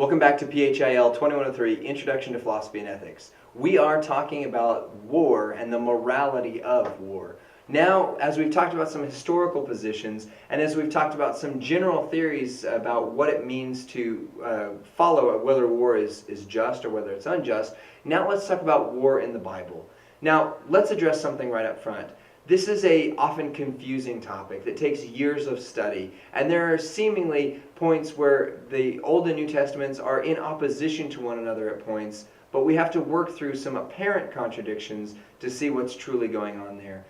Welcome back to PHIL 2103, Introduction to Philosophy and Ethics. We are talking about war and the morality of war. Now, as we've talked about some historical positions, and as we've talked about some general theories about what it means to follow whether war is just or whether it's unjust, now let's talk about war in the Bible. Now, let's address something right up front. This is a often confusing topic that takes years of study, and there are seemingly points where the Old and New Testaments are in opposition to one another at points, but we have to work through some apparent contradictions to see what's truly going on there.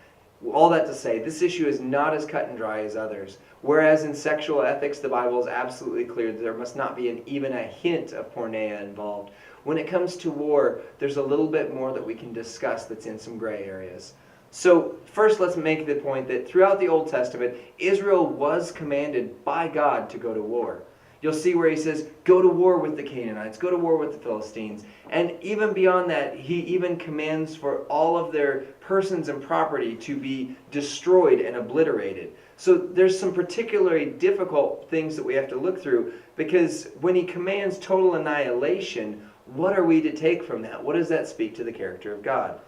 All that to say, this issue is not as cut and dry as others. Whereas in sexual ethics, the Bible is absolutely clear that there must not be even a hint of porneia involved. When it comes to war, there's a little bit more that we can discuss that's in some gray areas. So first, let's make the point that throughout the Old Testament, Israel was commanded by God to go to war. You'll see where he says, go to war with the Canaanites, go to war with the Philistines. And even beyond that, he even commands for all of their persons and property to be destroyed and obliterated. So there's some particularly difficult things that we have to look through, because when he commands total annihilation, what are we to take from that? What does that speak to the character of God?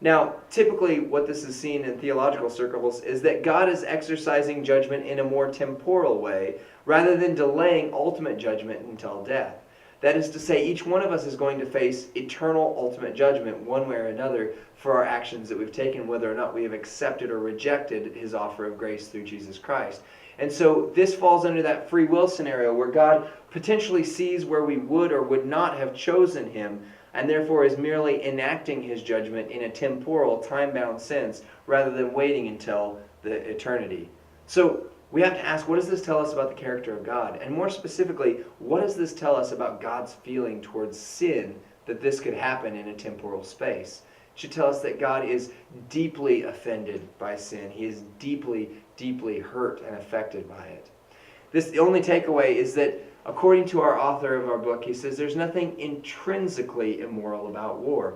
Now, typically what this is seen in theological circles is that God is exercising judgment in a more temporal way rather than delaying ultimate judgment until death. That is to say, each one of us is going to face eternal ultimate judgment one way or another for our actions that we've taken, whether or not we have accepted or rejected his offer of grace through Jesus Christ. And so this falls under that free will scenario where God potentially sees where we would or would not have chosen him, and therefore is merely enacting his judgment in a temporal, time-bound sense, rather than waiting until the eternity. So we have to ask, what does this tell us about the character of God? And more specifically, what does this tell us about God's feeling towards sin, that this could happen in a temporal space? It should tell us that God is deeply offended by sin. He is deeply, deeply hurt and affected by it. The only takeaway is that according to our author of our book, he says there's nothing intrinsically immoral about war.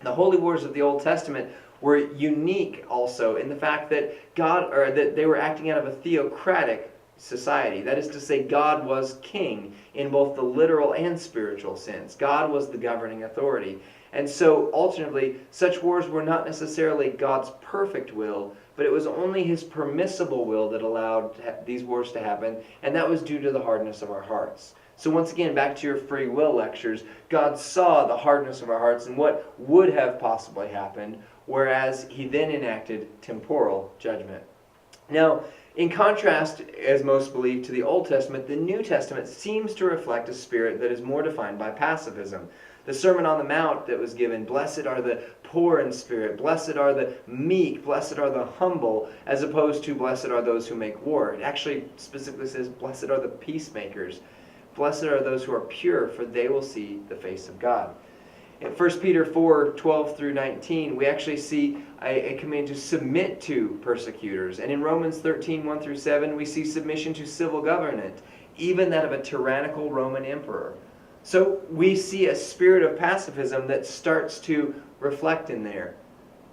The holy wars of the Old Testament were unique also in the fact that that they were acting out of a theocratic society. That is to say, God was king in both the literal and spiritual sense. God was the governing authority. And so, ultimately, such wars were not necessarily God's perfect will, but it was only his permissible will that allowed these wars to happen, and that was due to the hardness of our hearts. So once again, back to your free will lectures, God saw the hardness of our hearts and what would have possibly happened, whereas he then enacted temporal judgment. Now, in contrast, as most believe, to the Old Testament, the New Testament seems to reflect a spirit that is more defined by pacifism. The Sermon on the Mount that was given, blessed are the poor in spirit, blessed are the meek, blessed are the humble, as opposed to blessed are those who make war. It actually specifically says, blessed are the peacemakers. Blessed are those who are pure, for they will see the face of God. In 1 Peter 4:12 through 19, we actually see a command to submit to persecutors. And in Romans 13:1 through 7, we see submission to civil government, even that of a tyrannical Roman emperor. So we see a spirit of pacifism that starts to reflect in there.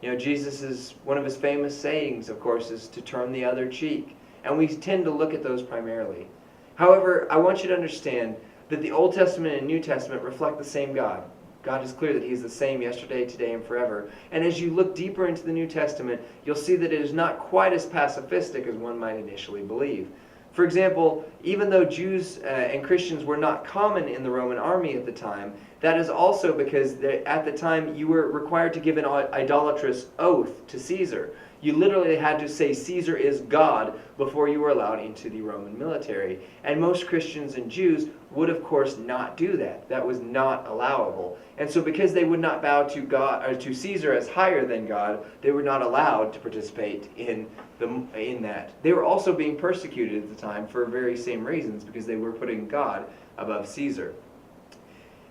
You know, one of his famous sayings, of course, is to turn the other cheek. And we tend to look at those primarily. However, I want you to understand that the Old Testament and New Testament reflect the same God. God is clear that he is the same yesterday, today, and forever. And as you look deeper into the New Testament, you'll see that it is not quite as pacifistic as one might initially believe. For example, even though Jews and Christians were not common in the Roman army at the time, that is also because at the time you were required to give an idolatrous oath to Caesar. You literally had to say Caesar is God before you were allowed into the Roman military. And most Christians and Jews would, of course, not do that. That was not allowable. And so because they would not bow to God or to Caesar as higher than God, they were not allowed to participate in that. They were also being persecuted at the time for very same reasons, because they were putting God above Caesar.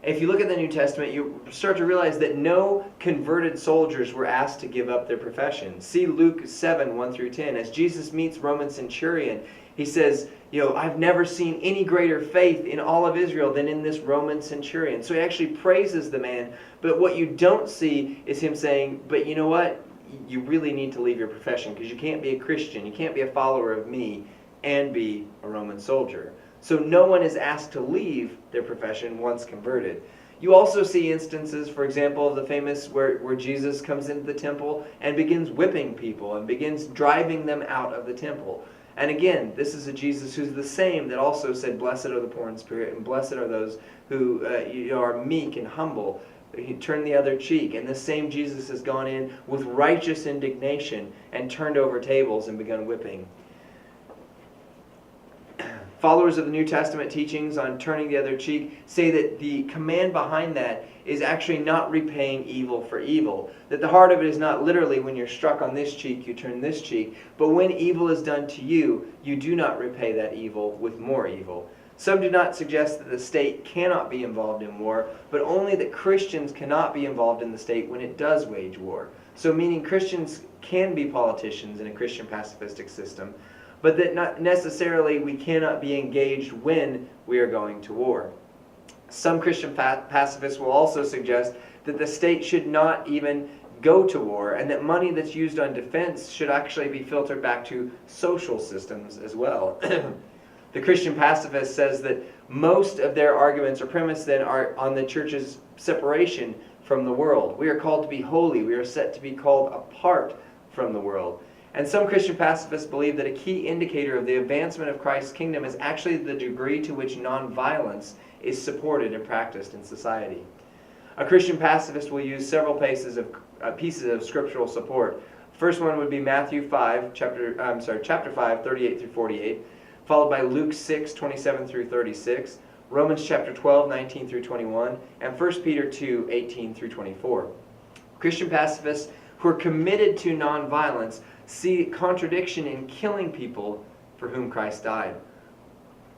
If you look at the New Testament, you start to realize that no converted soldiers were asked to give up their profession. See Luke 7:1 through 10. As Jesus meets Roman centurion, he says, I've never seen any greater faith in all of Israel than in this Roman centurion. So he actually praises the man. But what you don't see is him saying, but you know what? You really need to leave your profession, because you can't be a Christian, you can't be a follower of me, and be a Roman soldier. So no one is asked to leave their profession once converted. You also see instances, for example, of the famous where Jesus comes into the temple and begins whipping people and begins driving them out of the temple. And again, this is a Jesus who's the same that also said, "Blessed are the poor in spirit, and blessed are those who are meek and humble." He turned the other cheek. And the same Jesus has gone in with righteous indignation and turned over tables and begun whipping. Followers of the New Testament teachings on turning the other cheek say that the command behind that is actually not repaying evil for evil. That the heart of it is not literally when you're struck on this cheek, you turn this cheek. But when evil is done to you, you do not repay that evil with more evil. Some do not suggest that the state cannot be involved in war, but only that Christians cannot be involved in the state when it does wage war. So meaning Christians can be politicians in a Christian pacifistic system, but that not necessarily we cannot be engaged when we are going to war. Some Christian pacifists will also suggest that the state should not even go to war, and that money that's used on defense should actually be filtered back to social systems as well. The Christian pacifist says that most of their arguments or premise then are on the church's separation from the world. We are called to be holy. We are set to be called apart from the world. And some Christian pacifists believe that a key indicator of the advancement of Christ's kingdom is actually the degree to which nonviolence is supported and practiced in society. A Christian pacifist will use several pieces of scriptural support. First one would be Matthew 5, chapter 5, 38 through 48, followed by Luke 6, 27 through 36, Romans chapter 12, 19 through 21, and 1 Peter 2, 18 through 24. Christian pacifists who are committed to nonviolence see contradiction in killing people for whom Christ died.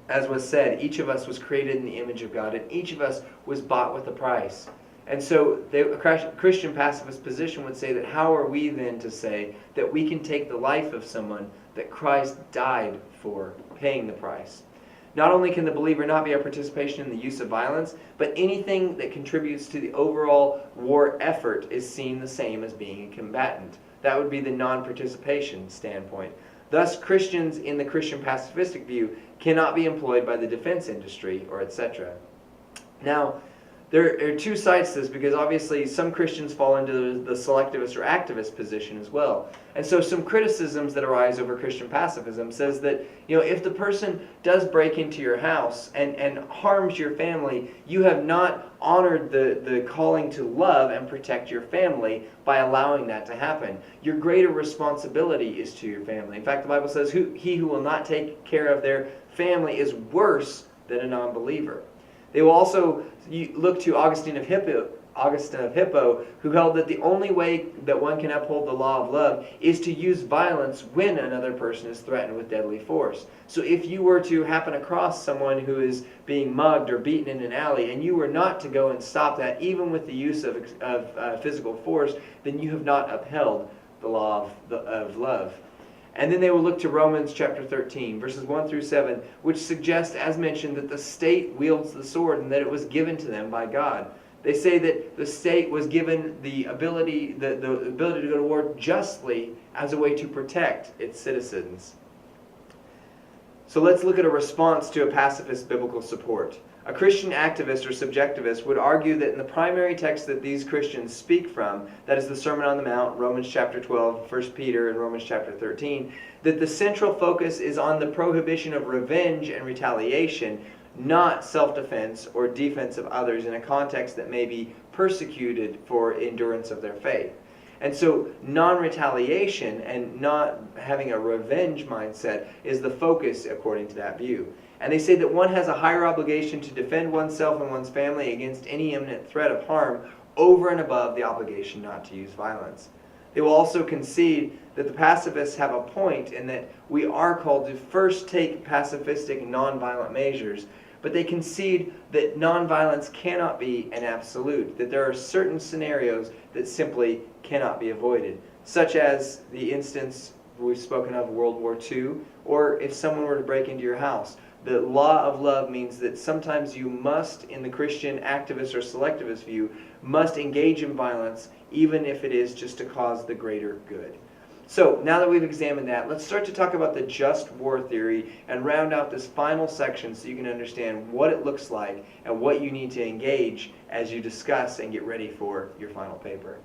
As was said, each of us was created in the image of God, and each of us was bought with a price. And so a Christian pacifist position would say that how are we then to say that we can take the life of someone that Christ died for, paying the price? Not only can the believer not be a participation in the use of violence, but anything that contributes to the overall war effort is seen the same as being a combatant. That would be the non-participation standpoint. Thus, Christians in the Christian pacifistic view cannot be employed by the defense industry or etc. Now, there are two sides to this, because obviously some Christians fall into the selectivist or activist position as well. And so some criticisms that arise over Christian pacifism says that, if the person does break into your house and harms your family, you have not honored the calling to love and protect your family by allowing that to happen. Your greater responsibility is to your family. In fact, the Bible says, he who will not take care of their family is worse than a non-believer. They will also look to Augustine of Hippo, who held that the only way that one can uphold the law of love is to use violence when another person is threatened with deadly force. So if you were to happen across someone who is being mugged or beaten in an alley, and you were not to go and stop that, even with the use of physical force, then you have not upheld the law of love. And then they will look to Romans chapter 13, verses 1 through 7, which suggests, as mentioned, that the state wields the sword and that it was given to them by God. They say that the state was given the ability to go to war justly as a way to protect its citizens. So let's look at a response to a pacifist biblical support. A Christian activist or subjectivist would argue that in the primary text that these Christians speak from, that is the Sermon on the Mount, Romans chapter 12, 1 Peter, and Romans chapter 13, that the central focus is on the prohibition of revenge and retaliation, not self-defense or defense of others in a context that may be persecuted for endurance of their faith. And so non-retaliation and not having a revenge mindset is the focus according to that view. And they say that one has a higher obligation to defend oneself and one's family against any imminent threat of harm over and above the obligation not to use violence. They will also concede that the pacifists have a point in that we are called to first take pacifistic nonviolent measures, but they concede that nonviolence cannot be an absolute, that there are certain scenarios that simply cannot be avoided, such as the instance we've spoken of, World War II, or if someone were to break into your house. The law of love means that sometimes you must, in the Christian activist or selectivist view, must engage in violence, even if it is just to cause the greater good. So now that we've examined that, let's start to talk about the just war theory and round out this final section so you can understand what it looks like and what you need to engage as you discuss and get ready for your final paper.